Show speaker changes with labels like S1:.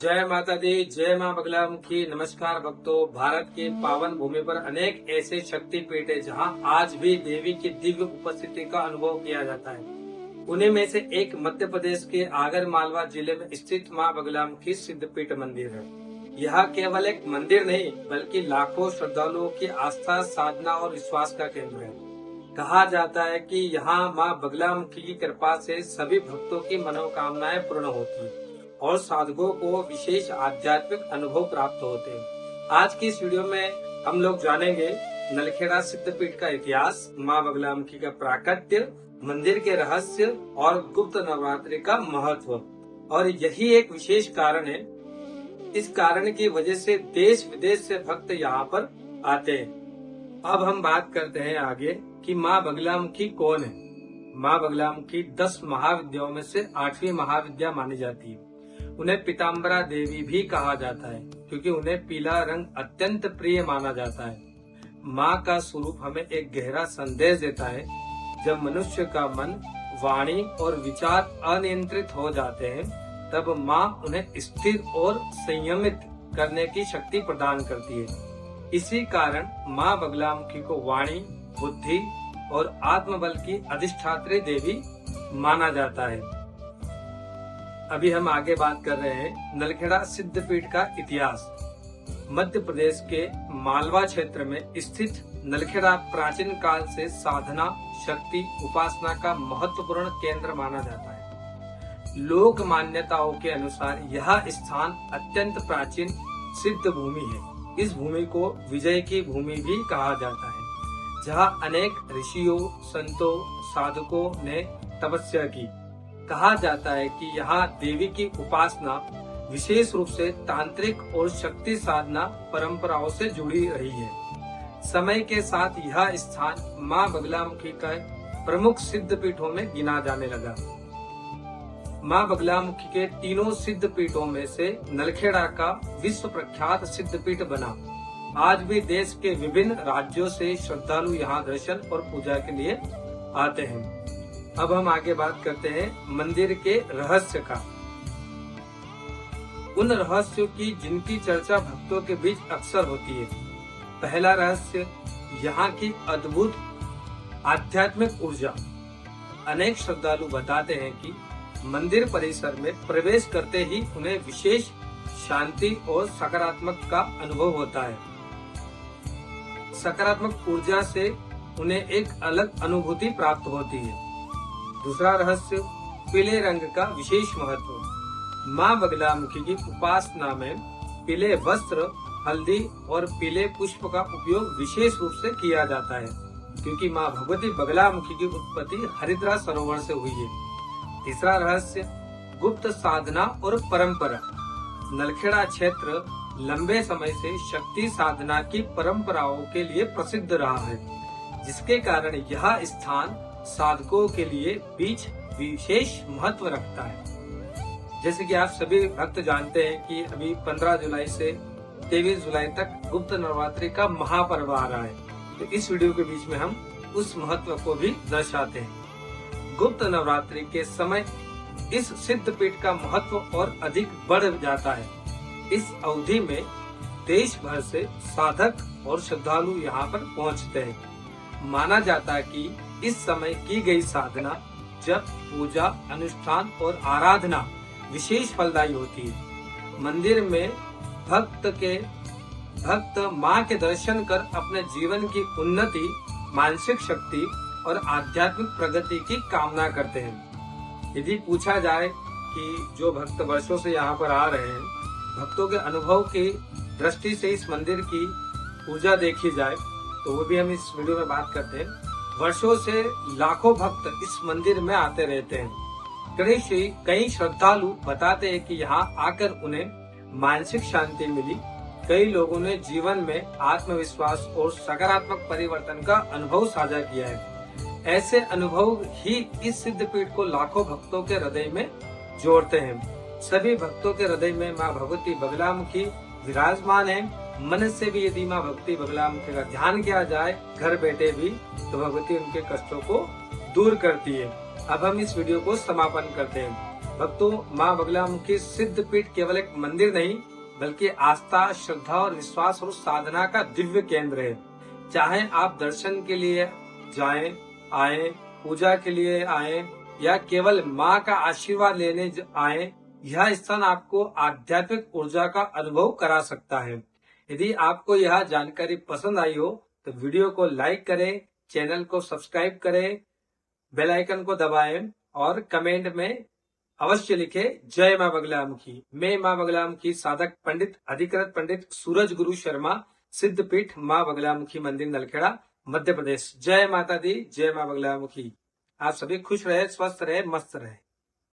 S1: जय माता दी, जय माँ बगलामुखी। नमस्कार भक्तों। भारत की पावन भूमि पर अनेक ऐसे शक्ति पीठ है जहाँ आज भी देवी की दिव्य उपस्थिति का अनुभव किया जाता है। उन्हीं में से एक मध्य प्रदेश के आगर मालवा जिले में स्थित माँ बगलामुखी सिद्धपीठ मंदिर है। यह केवल एक मंदिर नहीं बल्कि लाखों श्रद्धालुओं की आस्था, साधना और विश्वास का केंद्र है। कहा जाता है कि यहाँ माँ बगलामुखी की कृपा से सभी भक्तों की मनोकामनाएं पूर्ण होती है और साधकों को विशेष आध्यात्मिक अनुभव प्राप्त होते हैं। आज की इस वीडियो में हम लोग जानेंगे नलखेड़ा सिद्धपीठ का इतिहास, माँ बगलामुखी का प्राकट्य, मंदिर के रहस्य और गुप्त नवरात्रि का महत्व। और यही एक विशेष कारण है। इस कारण की वजह से देश विदेश से भक्त यहाँ पर आते हैं। अब हम बात करते हैं आगे कि माँ बगलामुखी कौन है। माँ बगलामुखी 10 महाविद्याओं में से 8वीं महाविद्या मानी जाती है। उन्हें पीताम्बरा देवी भी कहा जाता है क्योंकि उन्हें पीला रंग अत्यंत प्रिय माना जाता है। माँ का स्वरूप हमें एक गहरा संदेश देता है। जब मनुष्य का मन, वाणी और विचार अनियंत्रित हो जाते हैं तब माँ उन्हें स्थिर और संयमित करने की शक्ति प्रदान करती है। इसी कारण माँ बगलामुखी को वाणी, बुद्धि और आत्मबल की अधिष्ठात्री देवी माना जाता है। अभी हम आगे बात कर रहे हैं नलखेड़ा सिद्धपीठ का इतिहास। मध्य प्रदेश के मालवा क्षेत्र में स्थित नलखेड़ा प्राचीन काल से साधना, शक्ति, उपासना का महत्वपूर्ण केंद्र माना जाता है। लोक मान्यताओं के अनुसार यह स्थान अत्यंत प्राचीन सिद्ध भूमि है। इस भूमि को विजय की भूमि भी कहा जाता है, जहाँ अनेक ऋषियों, संतों, साधकों ने तपस्या की। कहा जाता है कि यहाँ देवी की उपासना विशेष रूप से तांत्रिक और शक्ति साधना परंपराओं से जुड़ी रही है। समय के साथ यह स्थान माँ बगलामुखी का प्रमुख सिद्ध पीठों में गिना जाने लगा। माँ बगलामुखी के तीनों सिद्ध पीठों में से नलखेड़ा का विश्व प्रख्यात सिद्ध पीठ बना। आज भी देश के विभिन्न राज्यों से श्रद्धालु यहाँ दर्शन और पूजा के लिए आते हैं। अब हम आगे बात करते हैं मंदिर के रहस्य का। उन रहस्यों की जिनकी चर्चा भक्तों के बीच अक्सर होती है। पहला रहस्य, यहाँ की अद्भुत आध्यात्मिक ऊर्जा। अनेक श्रद्धालु बताते हैं कि मंदिर परिसर में प्रवेश करते ही उन्हें विशेष शांति और सकारात्मक का अनुभव होता है। सकारात्मक ऊर्जा से उन्हें एक अलग अनुभूति प्राप्त होती है। दूसरा रहस्य, पीले रंग का विशेष महत्व। माँ बगलामुखी की उपासना में पीले वस्त्र, हल्दी और पीले पुष्प का उपयोग विशेष रूप से किया जाता है क्योंकि माँ भगवती बगलामुखी की उत्पत्ति हरिद्रा सरोवर से हुई है। तीसरा रहस्य, गुप्त साधना और परंपरा। नलखेड़ा क्षेत्र लंबे समय से शक्ति साधना की परंपराओं के लिए प्रसिद्ध रहा है, जिसके कारण यह स्थान साधकों के लिए बीच विशेष महत्व रखता है। जैसे कि आप सभी भक्त जानते हैं कि अभी 15 जुलाई से 23 जुलाई तक गुप्त नवरात्रि का महापर्व आ रहा है, तो इस वीडियो के बीच में हम उस महत्व को भी दर्शाते हैं। गुप्त नवरात्रि के समय इस सिद्ध पीठ का महत्व और अधिक बढ़ जाता है। इस अवधि में देश भर से साधक और श्रद्धालु यहाँ पर पहुँचते हैं। माना जाता है कि इस समय की गई साधना, जप, पूजा, अनुष्ठान और आराधना विशेष फलदायी होती है। मंदिर में भक्त माँ के दर्शन कर अपने जीवन की उन्नति, मानसिक शक्ति और आध्यात्मिक प्रगति की कामना करते हैं। यदि पूछा जाए कि जो भक्त वर्षों से यहाँ पर आ रहे हैं, भक्तों के अनुभव की दृष्टि से इस मंदिर की ऊर्जा देखी जाए तो वो भी हम इस वीडियो में बात करते हैं। वर्षों से लाखों भक्त इस मंदिर में आते रहते हैं। कई श्रद्धालु बताते हैं कि यहाँ आकर उन्हें मानसिक शांति मिली। कई लोगों ने जीवन में आत्मविश्वास और सकारात्मक परिवर्तन का अनुभव साझा किया है। ऐसे अनुभव ही इस सिद्ध पीठ को लाखों भक्तों के हृदय में जोड़ते हैं। सभी भक्तों के हृदय में माँ भगवती बगलामुखी विराजमान है। मन से भी यदि माँ भगवती बगलामुखी का ध्यान किया जाए घर बैठे भी, तो भगवती उनके कष्टों को दूर करती है। अब हम इस वीडियो को समापन करते हैं। भक्तों, माँ बगलामुखी सिद्ध पीठ केवल एक मंदिर नहीं बल्कि आस्था, श्रद्धा और विश्वास और साधना का दिव्य केंद्र है। चाहे आप दर्शन के लिए जाएं, आए, पूजा के लिए आए या केवल माँ का आशीर्वाद लेने आए, यह स्थान आपको आध्यात्मिक ऊर्जा का अनुभव करा सकता है। यदि आपको यह जानकारी पसंद आई हो तो वीडियो को लाइक करें, चैनल को सब्सक्राइब करें, बेल आइकन को दबाएं और कमेंट में अवश्य लिखे जय मां बगलामुखी। मैं मां बगलामुखी साधक पंडित अधिकृत पंडित सूरज गुरु शर्मा, सिद्धपीठ मां बगलामुखी मंदिर नलखेड़ा मध्य प्रदेश। जय माता दी, जय मां बगलामुखी। आप सभी खुश रहे, स्वस्थ रहे, मस्त रहे।